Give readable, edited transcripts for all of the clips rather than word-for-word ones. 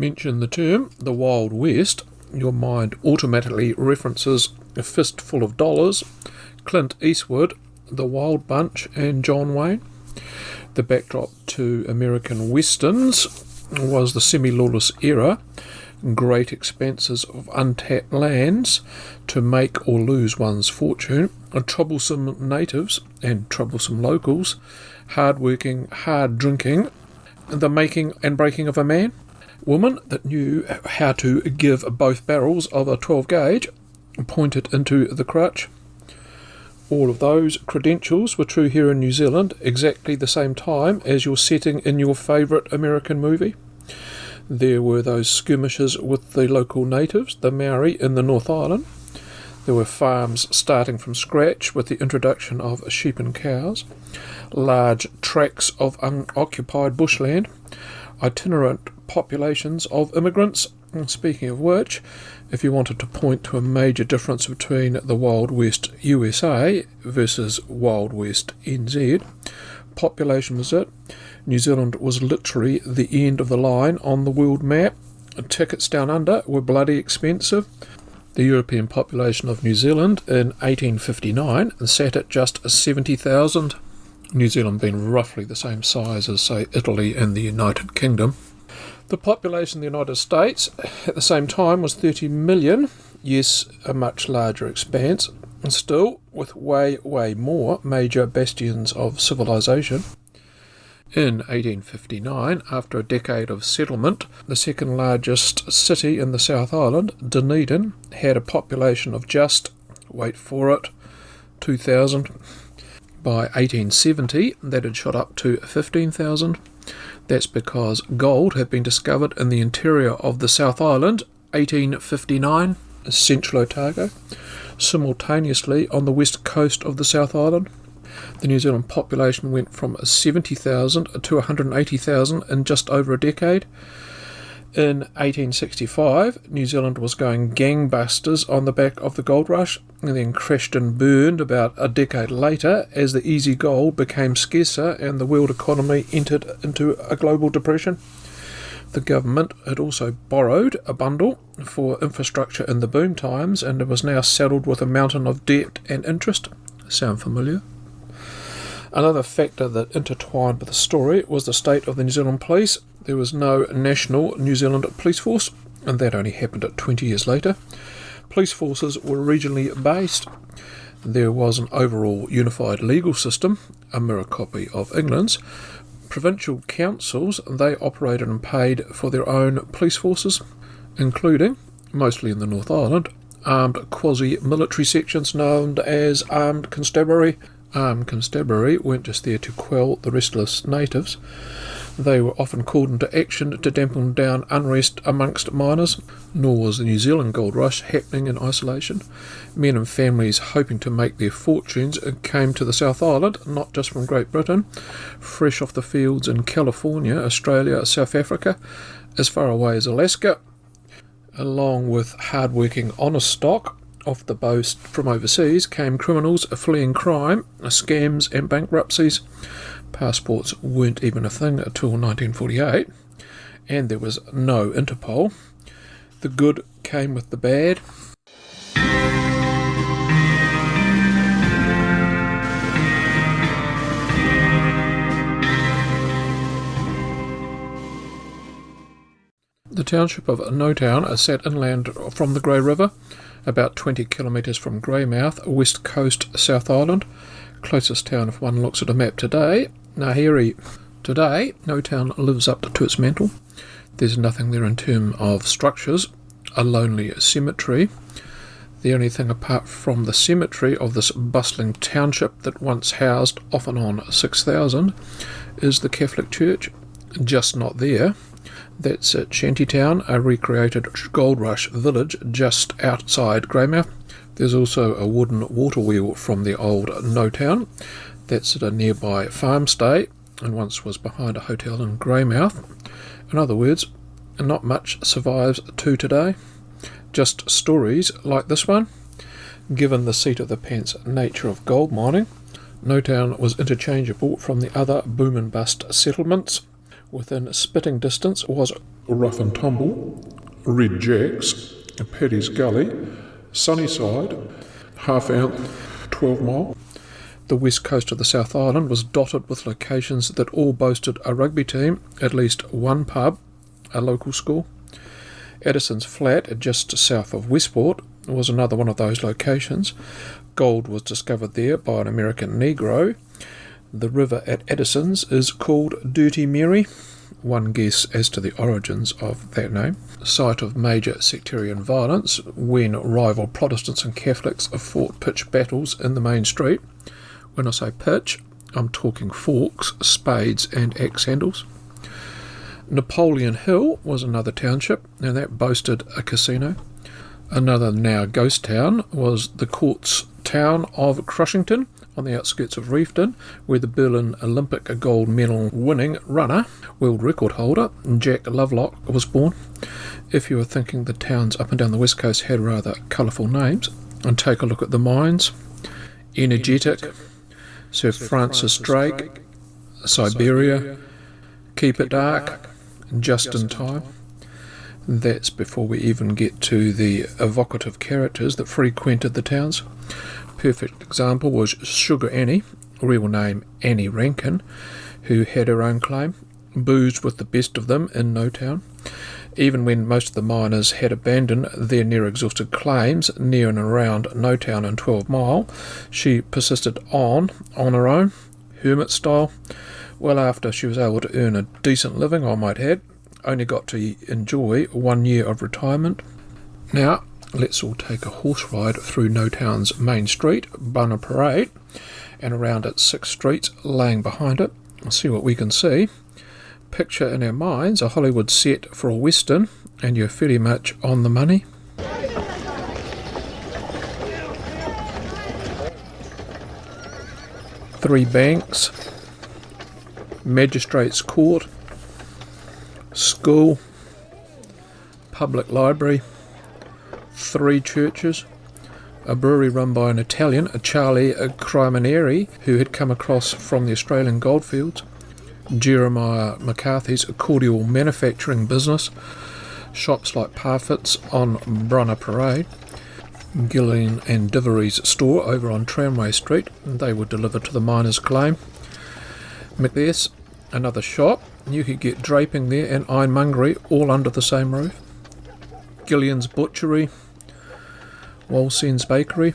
mention the term the Wild West, your mind automatically references A Fistful of Dollars, Clint Eastwood, The Wild Bunch, and John Wayne. The backdrop to American westerns was the semi-lawless era, great expanses of untapped lands to make or lose one's fortune, troublesome natives and troublesome locals, hard-working, hard-drinking, the making and breaking of a man, woman that knew how to give both barrels of a 12-gauge, pointed into the crutch. All of those credentials were true here in New Zealand, exactly the same time as your setting in your favourite American movie. There were those skirmishes with the local natives, the Maori in the North Island. There were farms starting from scratch with the introduction of sheep and cows, large tracts of unoccupied bushland, itinerant populations of immigrants. And speaking of which, if you wanted to point to a major difference between the Wild West USA versus Wild West NZ, population was it. New Zealand was literally the end of the line on the world map. Tickets down under were bloody expensive. The European population of New Zealand in 1859 sat at just 70,000, New Zealand being roughly the same size as, say, Italy and the United Kingdom. The population of the United States at the same time was 30 million, yes, a much larger expanse, and still with way more major bastions of civilization. In 1859, after a decade of settlement, the second largest city in the South Island, Dunedin, had a population of just, wait for it, 2,000. By 1870, that had shot up to 15,000. That's because gold had been discovered in the interior of the South Island, 1859, Central Otago, simultaneously on the west coast of the South Island. The New Zealand population went from 70,000 to 180,000 in just over a decade. In 1865, New Zealand was going gangbusters on the back of the gold rush, and then crashed and burned about a decade later as the easy gold became scarcer and the world economy entered into a global depression. The government had also borrowed a bundle for infrastructure in the boom times, and it was now saddled with a mountain of debt and interest. Sound familiar? Another factor that intertwined with the story was the state of the New Zealand police. There was no national New Zealand police force, and that only happened 20 years later. Police forces were regionally based. There was an overall unified legal system, a mirror copy of England's. Provincial councils, they operated and paid for their own police forces, including, mostly in the North Island, armed quasi-military sections known as armed constabulary. Armed constabulary weren't just there to quell the restless natives. They were often called into action to dampen down unrest amongst miners. Nor was the New Zealand gold rush happening in isolation. Men and families hoping to make their fortunes came to the South Island, not just from Great Britain, fresh off the fields in California, Australia, South Africa, as far away as Alaska. Along with hard-working honest stock, off the boast from overseas came criminals fleeing crime, scams and bankruptcies. Passports weren't even a thing until 1948, and there was no Interpol. The good came with the bad. The township of Notown sat inland from the Grey River, about 20 kilometres from Greymouth, West Coast, South Island. Closest town if one looks at a map today, Ngāhere. Today, Notown lives up to its mantle. There's nothing there in terms of structures, a lonely cemetery. The only thing apart from the cemetery of this bustling township that once housed off and on 6,000 is the Catholic Church, just not there. That's at Shantytown, a recreated gold rush village just outside Greymouth. There's also a wooden water wheel from the old Notown. That's at a nearby farmstay and once was behind a hotel in Greymouth. In other words, not much survives to today. Just stories like this one. Given the seat-of-the-pants nature of gold mining, Notown was interchangeable from the other boom and bust settlements. Within spitting distance was Rough and Tumble, Red Jacks, Paddy's Gully, Sunnyside, Half Ounce, 12 Mile. The west coast of the South Island was dotted with locations that all boasted a rugby team, at least one pub, a local school. Addison's Flat, just south of Westport, was another one of those locations. Gold was discovered there by an American Negro. The river at Addison's is called Dirty Mary. One guess as to the origins of that name. Site of major sectarian violence when rival Protestants and Catholics fought pitched battles in the main street. When I say pitch, I'm talking forks, spades and axe handles. Napoleon Hill was another township, and that boasted a casino. Another now ghost town was the quartz town of Crushington, on the outskirts of Reefton, where the Berlin Olympic gold medal winning runner, world record holder, Jack Lovelock was born. If you were thinking the towns up and down the west coast had rather colourful names, and take a look at the mines. Energetic, Sir Francis Drake, Siberia, Keep It Dark, Just in Time. That's before we even get to the evocative characters that frequented the towns. Perfect example was Sugar Annie, real name Annie Rankin, who had her own claim, boozed with the best of them in Notown. Even when most of the miners had abandoned their near-exhausted claims near and around Notown and 12 Mile, she persisted on her own, hermit style. Well, after she was able to earn a decent living, I might add, only got to enjoy 1 year of retirement. Now, let's all take a horse ride through Notown's main street, Bunna Parade, and around its 6 streets laying behind it. See what we can see. Picture in our minds a Hollywood set for a western, and you're fairly much on the money. Three banks, magistrates' court, school, public library, 3 churches, a brewery run by an Italian, a Charlie Crimineri, who had come across from the Australian goldfields, Jeremiah McCarthy's cordial manufacturing business, shops like Parfit's on Bunna Parade, Gillian and Divery's store over on Tramway Street. They would deliver to the miners' claim. Macbeth's, another shop. You could get draping there and ironmongery all under the same roof. Gillian's Butchery, Walsen's Bakery,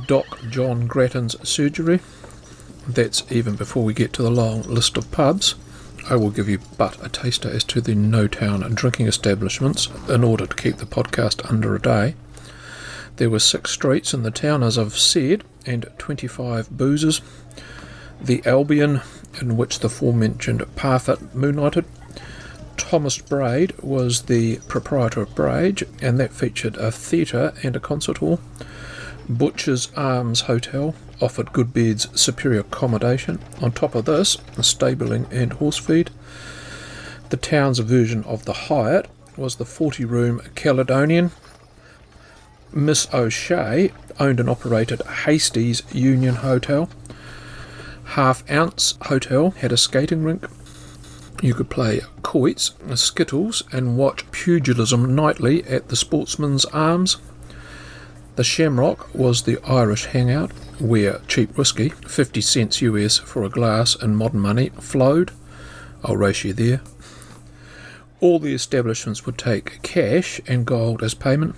Doc John Grattan's Surgery. That's even before we get to the long list of pubs. I will give you but a taster as to the Notown drinking establishments in order to keep the podcast under a day. There were 6 streets in the town, as I've said, and 25 boozers. The Albion, in which the aforementioned Parfit moonlighted. Thomas Braid was the proprietor of Braid, and that featured a theatre and a concert hall. Butcher's Arms Hotel offered good beds, superior accommodation. On top of this, stabling and horse feed. The town's version of the Hyatt was the 40-room Caledonian. Miss O'Shea owned and operated Hastie's Union Hotel. Half Ounce Hotel had a skating rink. You could play quoits, skittles, and watch pugilism nightly at the Sportsman's Arms. The Shamrock was the Irish hangout, where cheap whiskey, 50 cents US for a glass in modern money, flowed. I'll race you there. All the establishments would take cash and gold as payment.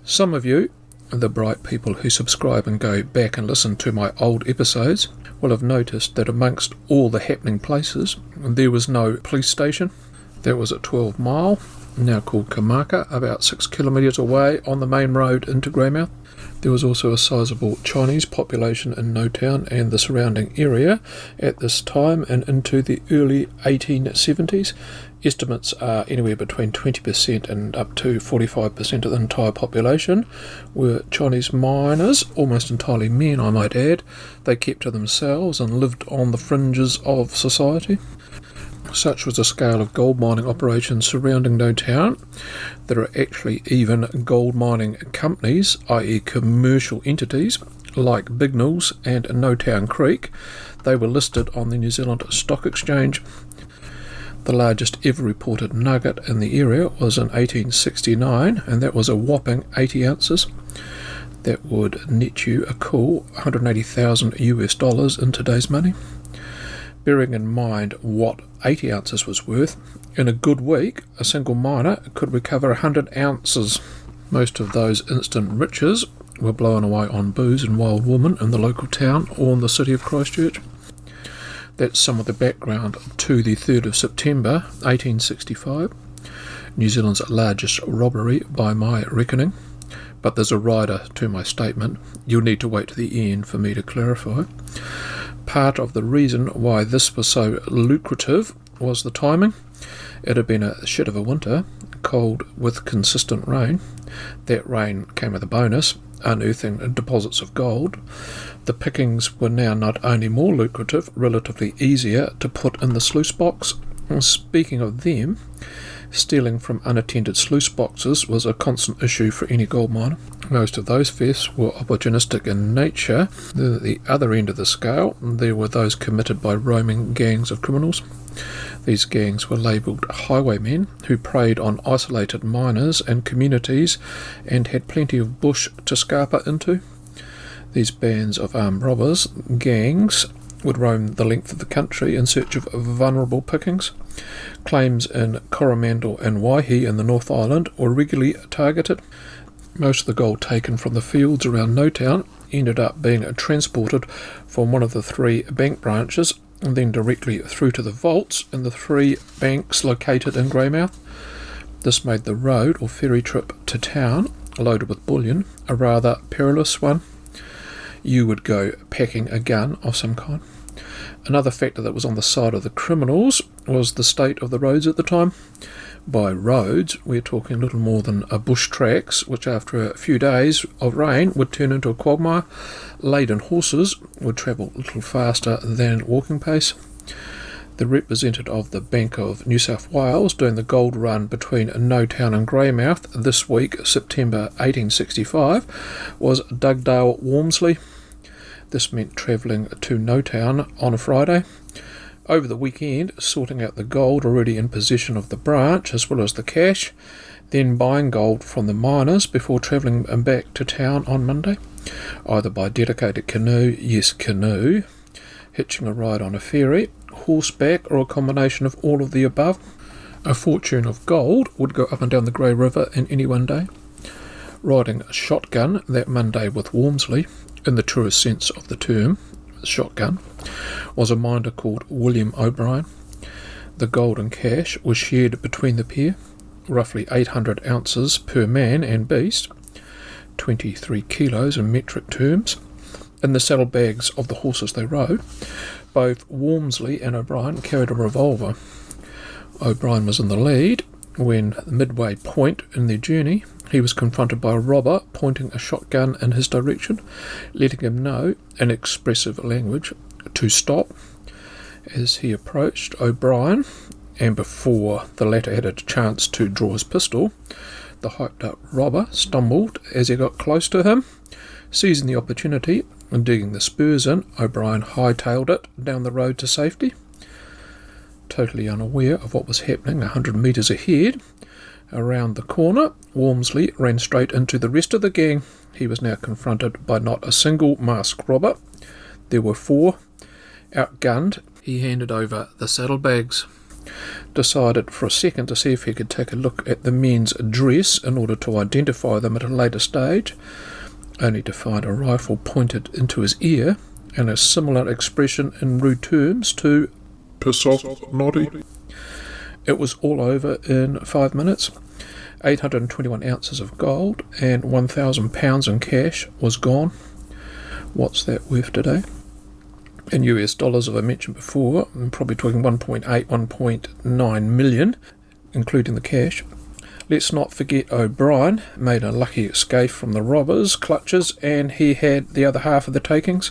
Some of you, the bright people who subscribe and go back and listen to my old episodes, will have noticed that amongst all the happening places, there was no police station. That was at 12 Mile, now called Kamaka, about 6 kilometres away on the main road into Greymouth. There was also a sizable Chinese population in Notown and the surrounding area at this time and into the early 1870s. Estimates are anywhere between 20% and up to 45% of the entire population were Chinese miners, almost entirely men, I might add. They kept to themselves and lived on the fringes of society. Such was the scale of gold mining operations surrounding Notown. There are actually even gold mining companies, i.e. commercial entities, like Bignell's and Notown Creek. They were listed on the New Zealand Stock Exchange. The largest ever reported nugget in the area was in 1869, and that was a whopping 80 ounces. That would net you a cool $180,000 in today's money. Bearing in mind what 80 ounces was worth, in a good week, a single miner could recover 100 ounces. Most of those instant riches were blown away on booze and wild women in the local town or in the city of Christchurch. That's some of the background to the 3rd of September 1865, New Zealand's largest robbery by my reckoning. But there's a rider to my statement. You'll need to wait to the end for me to clarify. Part of the reason why this was so lucrative was the timing. It had been a shit of a winter, cold with consistent rain. That rain came with a bonus, unearthing deposits of gold. The pickings were now not only more lucrative, relatively easier to put in the sluice box. And speaking of them, stealing from unattended sluice boxes was a constant issue for any gold miner. Most of those thefts were opportunistic in nature. At the other end of the scale, there were those committed by roaming gangs of criminals. These gangs were labelled highwaymen, who preyed on isolated miners and communities and had plenty of bush to scarper into. These bands of armed robbers, gangs, would roam the length of the country in search of vulnerable pickings. Claims in Coromandel and Waihi in the North Island were regularly targeted. Most of the gold taken from the fields around Notown ended up being transported from one of the 3 bank branches and then directly through to the vaults in the 3 banks located in Greymouth. This made the road or ferry trip to town, loaded with bullion, a rather perilous one. You would go packing a gun of some kind. Another factor that was on the side of the criminals was the state of the roads at the time. By roads, we're talking little more than a bush tracks, which after a few days of rain would turn into a quagmire. Laden horses would travel a little faster than walking pace. The representative of the Bank of New South Wales doing the gold run between Notown and Greymouth this week, September 1865, was Dugdale Walmsley. This meant travelling to Notown on a Friday. Over the weekend, sorting out the gold already in possession of the branch as well as the cash, then buying gold from the miners before travelling back to town on Monday, either by dedicated canoe, yes canoe, hitching a ride on a ferry, horseback, or a combination of all of the above. A fortune of gold would go up and down the Grey River in any one day. Riding a shotgun that Monday with Walmsley, in the truest sense of the term, shotgun, was a miner called William O'Brien. The gold and cash was shared between the pair, roughly 800 ounces per man and beast, 23 kilos in metric terms, in the saddlebags of the horses they rode. Both Walmsley and O'Brien carried a revolver. O'Brien was in the lead when, midway point in their journey, he was confronted by a robber pointing a shotgun in his direction, letting him know, in expressive language, to stop. As he approached O'Brien, and before the latter had a chance to draw his pistol, the hyped-up robber stumbled as he got close to him. Seizing the opportunity and digging the spurs in, O'Brien hightailed it down the road to safety. Totally unaware of what was happening 100 metres ahead, around the corner, Walmsley ran straight into the rest of the gang. He was now confronted by not a single masked robber. There were 4. Outgunned, he handed over the saddlebags. Decided for a second to see if he could take a look at the men's dress in order to identify them at a later stage, only to find a rifle pointed into his ear and a similar expression in rude terms to "Piss off, Noddy." It was all over in 5 minutes. 821 ounces of gold and £1,000 in cash was gone. What's that worth today? In US dollars, as I mentioned before, I'm probably talking 1.8, 1.9 million, including the cash. Let's not forget O'Brien made a lucky escape from the robbers' clutches, and he had the other half of the takings.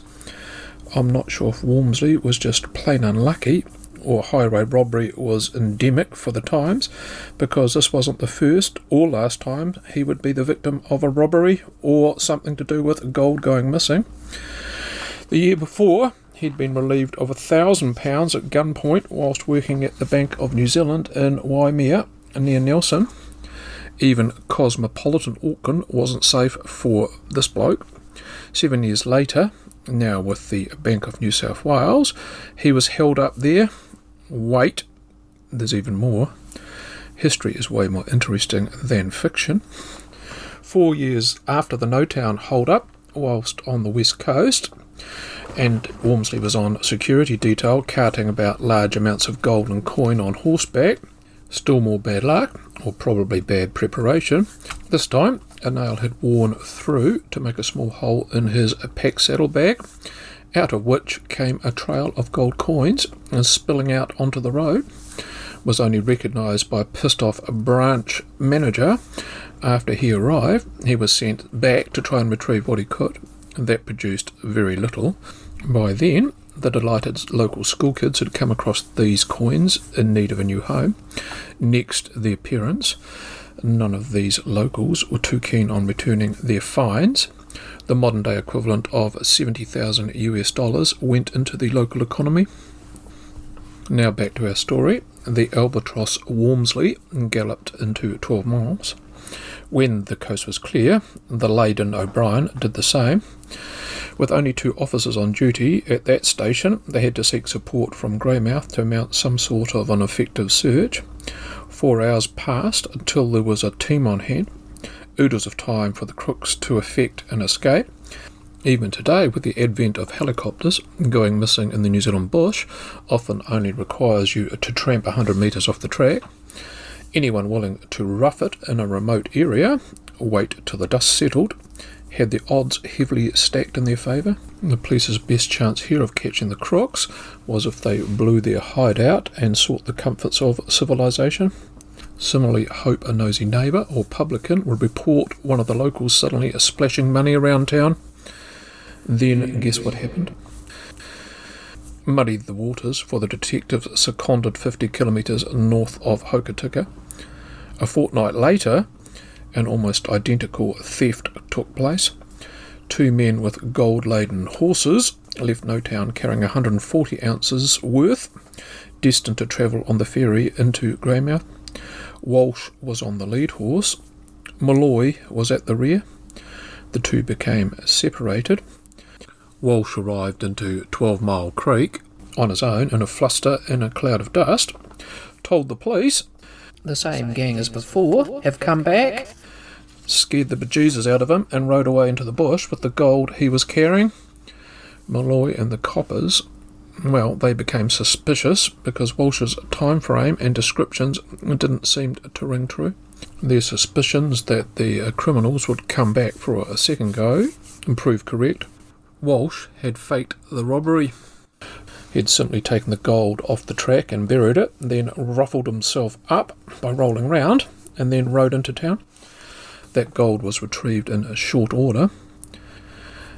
I'm not sure if Walmsley was just plain unlucky, or highway robbery was endemic for the times, because this wasn't the first or last time he would be the victim of a robbery or something to do with gold going missing. The year before, he'd been relieved of £1,000 at gunpoint whilst working at the Bank of New Zealand in Waimea near Nelson. Even cosmopolitan Auckland wasn't safe for this bloke. 7 years later, now with the Bank of New South Wales, he was held up there. Wait, there's even more. History is way more interesting than fiction. 4 years after the Notown hold-up, whilst on the West Coast, and Walmsley was on security detail carting about large amounts of gold and coin on horseback. Still more bad luck, or probably bad preparation. This time, a nail had worn through to make a small hole in his pack saddlebag, out of which came a trail of gold coins, and spilling out onto the road. Was only recognised by a pissed-off branch manager. After he arrived, he was sent back to try and retrieve what he could. That produced very little. By then, the delighted local school kids had come across these coins in need of a new home. Next, their parents. None of these locals were too keen on returning their fines. The modern-day equivalent of 70,000 US dollars went into the local economy. Now back to our story. The albatross Walmsley galloped into 12 miles. When the coast was clear, the laden O'Brien did the same. With only 2 officers on duty at that station, they had to seek support from Greymouth to mount some sort of an effective search. 4 hours passed until there was a team on hand. Oodles of time for the crooks to effect an escape. Even today, with the advent of helicopters, going missing in the New Zealand bush often only requires you to tramp 100 metres off the track. Anyone willing to rough it in a remote area, wait till the dust settled, had the odds heavily stacked in their favour. The police's best chance here of catching the crooks was if they blew their hideout and sought the comforts of civilization. Similarly, hope a nosy neighbour or publican would report one of the locals suddenly splashing money around town. Then guess what happened? Muddied the waters for the detectives seconded 50 kilometres north of Hokitika. A fortnight later, an almost identical theft took place. 2 men with gold-laden horses left Notown carrying 140 ounces worth, destined to travel on the ferry into Greymouth. Walsh was on the lead horse. Malloy was at the rear. The two became separated. Walsh arrived into 12 Mile Creek on his own in a fluster in a cloud of dust, told the police, "The same gang as before have come back," scared the bejesus out of him and rode away into the bush with the gold he was carrying. Malloy and the coppers, well, they became suspicious because Walsh's time frame and descriptions didn't seem to ring true. Their suspicions that the criminals would come back for a second go and prove correct. Walsh had faked the robbery. He'd simply taken the gold off the track and buried it, then ruffled himself up by rolling round, and then rode into town. That gold was retrieved in short order.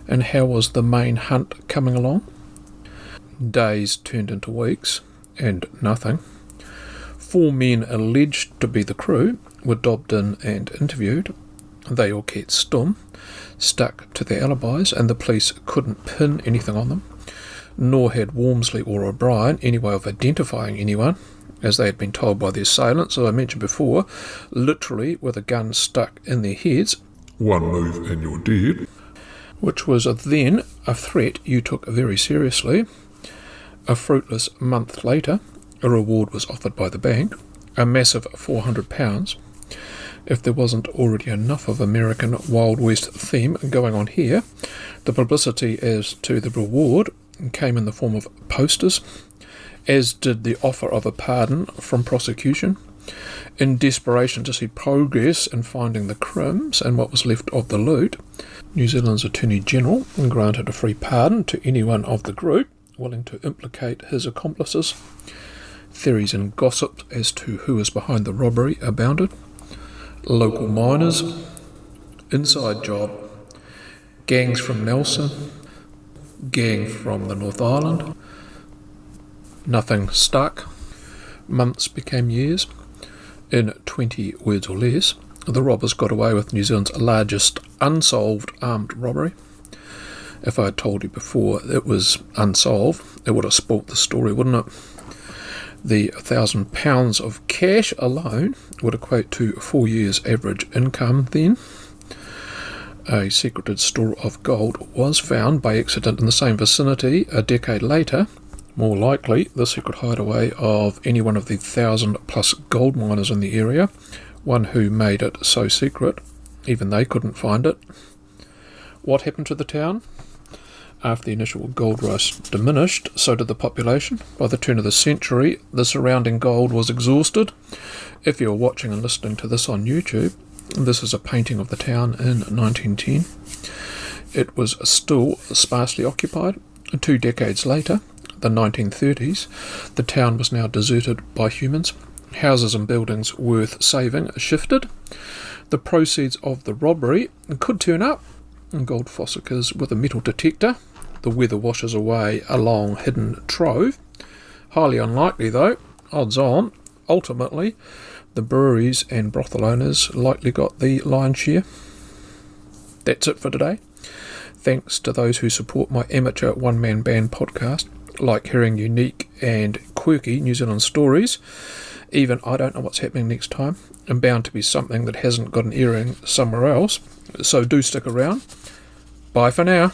And how was the main hunt coming along? Days turned into weeks, and nothing. 4 men alleged to be the crew were dobbed in and interviewed. They all kept stum, stuck to their alibis, and the police couldn't pin anything on them. Nor had Walmsley or O'Brien any way of identifying anyone, as they had been told by their assailants, as I mentioned before, literally with a gun stuck in their heads. "One move and you're dead." Which was then a threat you took very seriously. A fruitless month later, a reward was offered by the bank, a massive £400. If there wasn't already enough of American Wild West theme going on here, the publicity as to the reward came in the form of posters, as did the offer of a pardon from prosecution. In desperation to see progress in finding the crims and what was left of the loot, New Zealand's Attorney General granted a free pardon to anyone of the group willing to implicate his accomplices. Theories and gossip as to who was behind the robbery abounded. Local miners, inside job, gangs from Nelson, gang from the North Island. Nothing stuck. Months became years. In 20 words or less, the robbers got away with New Zealand's largest unsolved armed robbery. If I had told you before it was unsolved, it would have spoilt the story, wouldn't it? The £1,000 of cash alone would equate to 4 years' average income then. A secreted store of gold was found by accident in the same vicinity a decade later. More likely, the secret hideaway of any one of the 1,000+ gold miners in the area, one who made it so secret, even they couldn't find it. What happened to the town? After the initial gold rush diminished, so did the population. By the turn of the century, the surrounding gold was exhausted. If you're watching and listening to this on YouTube, this is a painting of the town in 1910. It was still sparsely occupied. 2 decades later, the 1930s, the town was now deserted by humans. Houses and buildings worth saving shifted. The proceeds of the robbery could turn up. Gold fossicas with a metal detector. The weather washes away a long hidden trove. Highly unlikely though. Odds on, ultimately, the breweries and brothel owners likely got the lion's share. That's it for today. Thanks to those who support my amateur one-man band podcast. Like hearing unique and quirky New Zealand stories. Even I don't know what's happening next time. And bound to be something that hasn't got an airing somewhere else. So do stick around. Bye for now.